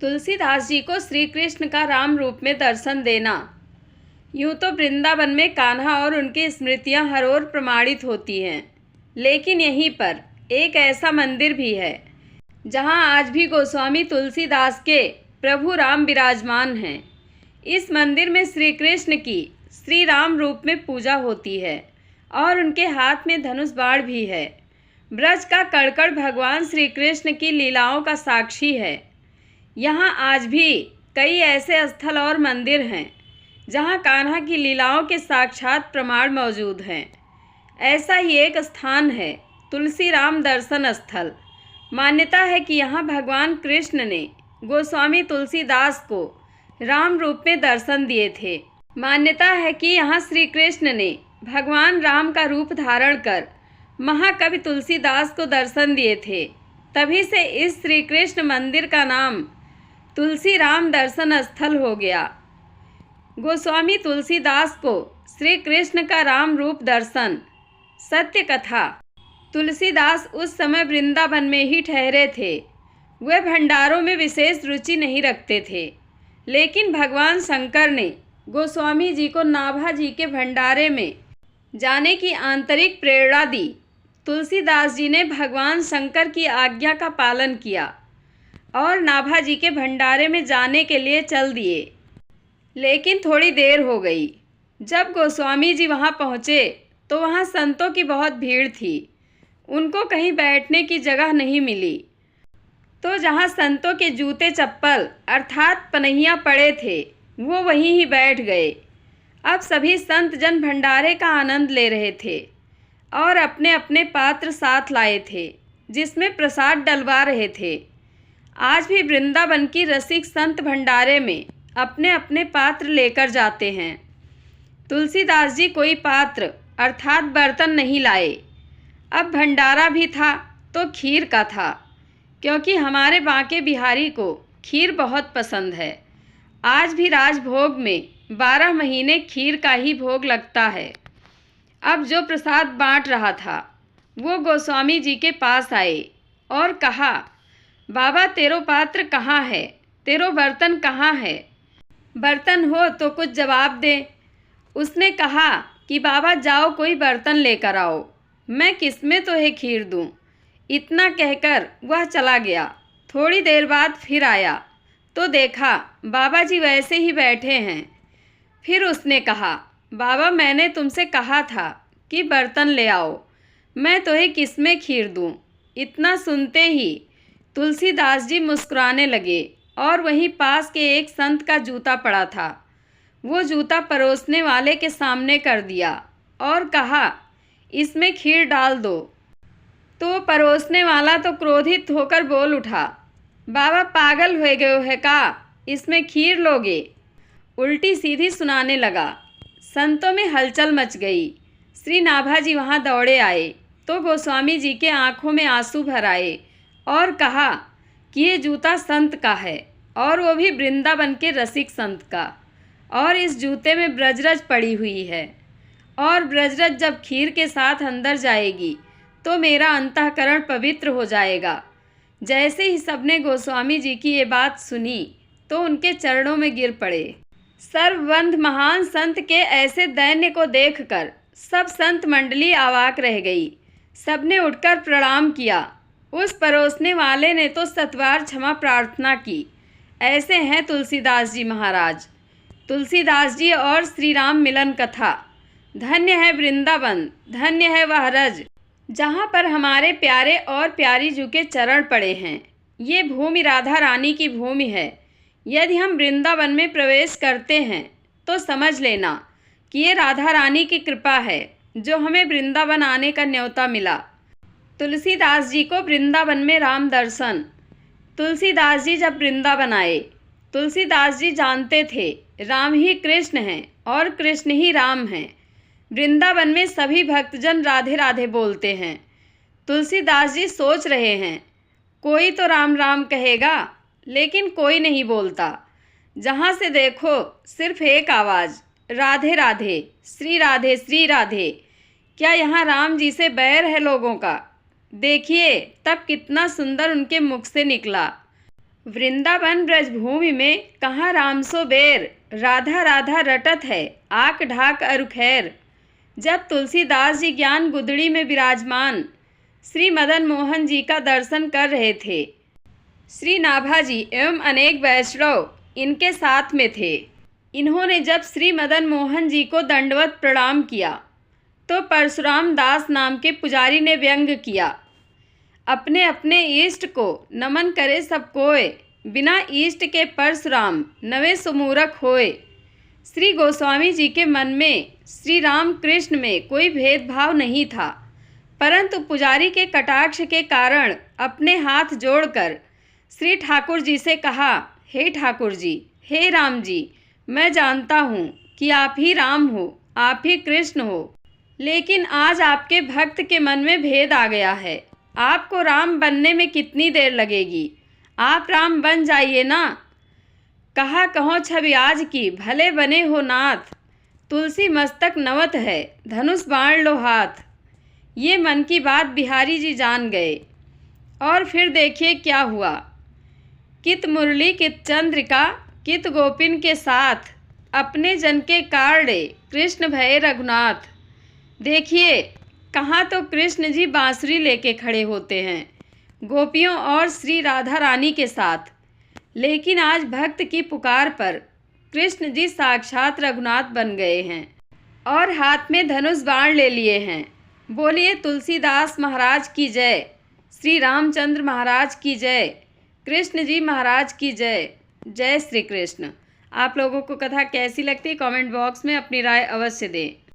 तुलसीदास जी को श्री कृष्ण का राम रूप में दर्शन देना। यूँ तो वृंदावन में कान्हा और उनकी स्मृतियाँ हर ओर प्रमाणित होती हैं, लेकिन यहीं पर एक ऐसा मंदिर भी है जहाँ आज भी गोस्वामी तुलसीदास के प्रभु राम विराजमान हैं। इस मंदिर में श्री कृष्ण की श्री राम रूप में पूजा होती है और उनके हाथ में धनुष बाण भी है। ब्रज का कड़कड़ भगवान श्री कृष्ण की लीलाओं का साक्षी है। यहाँ आज भी कई ऐसे स्थल और मंदिर हैं जहाँ कान्हा की लीलाओं के साक्षात प्रमाण मौजूद हैं। ऐसा ही एक स्थान है तुलसी राम दर्शन स्थल। मान्यता है कि यहाँ भगवान कृष्ण ने गोस्वामी तुलसीदास को राम रूप में दर्शन दिए थे। मान्यता है कि यहाँ श्री कृष्ण ने भगवान राम का रूप धारण कर महाकवि तुलसीदास को दर्शन दिए थे। तभी से इस श्री कृष्ण मंदिर का नाम तुलसी राम दर्शन स्थल हो गया। गोस्वामी तुलसीदास को श्री कृष्ण का राम रूप दर्शन। सत्य कथा, तुलसीदास उस समय वृंदावन में ही ठहरे थे। वे भंडारों में विशेष रुचि नहीं रखते थे, लेकिन भगवान शंकर ने गोस्वामी जी को नाभा जी के भंडारे में जाने की आंतरिक प्रेरणा दी। तुलसीदास जी ने भगवान शंकर की आज्ञा का पालन किया और नाभा जी के भंडारे में जाने के लिए चल दिए। लेकिन थोड़ी देर हो गई। जब गोस्वामी जी वहाँ पहुँचे तो वहाँ संतों की बहुत भीड़ थी। उनको कहीं बैठने की जगह नहीं मिली, तो जहाँ संतों के जूते चप्पल अर्थात पनहियाँ पड़े थे वो वहीं ही बैठ गए। अब सभी संत जन भंडारे का आनंद ले रहे थे और अपने अपने पात्र साथ लाए थे जिसमें प्रसाद डलवा रहे थे। आज भी वृंदावन की रसिक संत भंडारे में अपने अपने पात्र लेकर जाते हैं। तुलसीदास जी कोई पात्र अर्थात बर्तन नहीं लाए। अब भंडारा भी था तो खीर का था, क्योंकि हमारे बांके बिहारी को खीर बहुत पसंद है। आज भी राजभोग में 12 महीने खीर का ही भोग लगता है। अब जो प्रसाद बांट रहा था वो गोस्वामी जी के पास आए और कहा, बाबा तेरो पात्र कहाँ है, तेरो बर्तन कहाँ है, बर्तन हो तो कुछ जवाब दे। उसने कहा कि बाबा जाओ कोई बर्तन लेकर आओ, मैं किसमें तो है खीर दूँ। इतना कहकर वह चला गया। थोड़ी देर बाद फिर आया तो देखा बाबा जी वैसे ही बैठे हैं। फिर उसने कहा, बाबा मैंने तुमसे कहा था कि बर्तन ले आओ, मैं तुम्हें किसमें खीर दूँ। इतना सुनते ही तुलसीदास जी मुस्कुराने लगे और वहीं पास के एक संत का जूता पड़ा था। वो जूता परोसने वाले के सामने कर दिया और कहा, इसमें खीर डाल दो। तो परोसने वाला तो क्रोधित होकर बोल उठा, बाबा पागल हो गए हो है का, इसमें खीर लोगे। उल्टी सीधी सुनाने लगा। संतों में हलचल मच गई। श्री नाभा जी वहाँ दौड़े आए तो गोस्वामी जी के आंखों में आंसू भर आए और कहा कि ये जूता संत का है और वो भी वृंदावन के रसिक संत का, और इस जूते में ब्रजरज पड़ी हुई है, और ब्रजरज जब खीर के साथ अंदर जाएगी तो मेरा अंतःकरण पवित्र हो जाएगा। जैसे ही सबने गोस्वामी जी की ये बात सुनी तो उनके चरणों में गिर पड़े। सर्वबंध महान संत के ऐसे दैन्य को देखकर सब संत मंडली अवाक रह गई। सबने उठकर प्रणाम किया। उस परोसने वाले ने तो सतवार क्षमा प्रार्थना की। ऐसे हैं तुलसीदास जी महाराज। तुलसीदास जी और श्री राम मिलन कथा। धन्य है वृंदावन, धन्य है वह रज जहाँ पर हमारे प्यारे और प्यारी जू के चरण पड़े हैं। ये भूमि राधा रानी की भूमि है। यदि हम वृंदावन में प्रवेश करते हैं तो समझ लेना कि ये राधा रानी की कृपा है जो हमें वृंदावन आने का न्योता मिला। तुलसीदास जी को वृंदावन में राम दर्शन। तुलसीदास जी जब वृंदावन आए, तुलसीदास जी जानते थे राम ही कृष्ण हैं और कृष्ण ही राम हैं। वृंदावन में सभी भक्तजन राधे राधे बोलते हैं। तुलसीदास जी सोच रहे हैं, कोई तो राम राम कहेगा लेकिन कोई नहीं बोलता। जहाँ से देखो सिर्फ एक आवाज़, राधे राधे, श्री राधे श्री राधे। क्या यहाँ राम जी से बैर है लोगों का? देखिए तब कितना सुंदर उनके मुख से निकला। वृंदावन ब्रजभूमि में कहाँ राम सो बेर, राधा राधा रटत है आक ढाक अरुखैर। जब तुलसीदास जी ज्ञान गुदड़ी में विराजमान श्री मदन मोहन जी का दर्शन कर रहे थे, श्री नाभाजी एवं अनेक वैष्णव इनके साथ में थे। इन्होंने जब श्री मदन मोहन जी को दंडवत प्रणाम किया तो परशुराम दास नाम के पुजारी ने व्यंग किया, अपने अपने इष्ट को नमन करे सब कोय, बिना इष्ट के परशुराम नवे सुमूरख होए। श्री गोस्वामी जी के मन में श्री राम कृष्ण में कोई भेदभाव नहीं था, परंतु पुजारी के कटाक्ष के कारण अपने हाथ जोड़कर श्री ठाकुर जी से कहा, हे ठाकुर जी, हे राम जी, मैं जानता हूँ कि आप ही राम हो, आप ही कृष्ण हो, लेकिन आज आपके भक्त के मन में भेद आ गया है। आपको राम बनने में कितनी देर लगेगी? आप राम बन जाइए ना। कहा कहो छवि आज की, भले बने हो नाथ, तुलसी मस्तक नवत है, धनुष बाण लो हाथ। ये मन की बात बिहारी जी जान गए और फिर देखिए क्या हुआ। कित मुरली कित चंद्रिका कित गोपिन के साथ, अपने जन के कारणे कृष्ण भये रघुनाथ। देखिए कहाँ तो कृष्ण जी बांसुरी लेके खड़े होते हैं गोपियों और श्री राधा रानी के साथ, लेकिन आज भक्त की पुकार पर कृष्ण जी साक्षात रघुनाथ बन गए हैं और हाथ में धनुष बाण ले लिए हैं। बोलिए तुलसीदास महाराज की जय, श्री रामचंद्र महाराज की जय, कृष्ण जी महाराज की जय। जय श्री कृष्ण। आप लोगों को कथा कैसी लगती है कमेंट बॉक्स में अपनी राय अवश्य दें।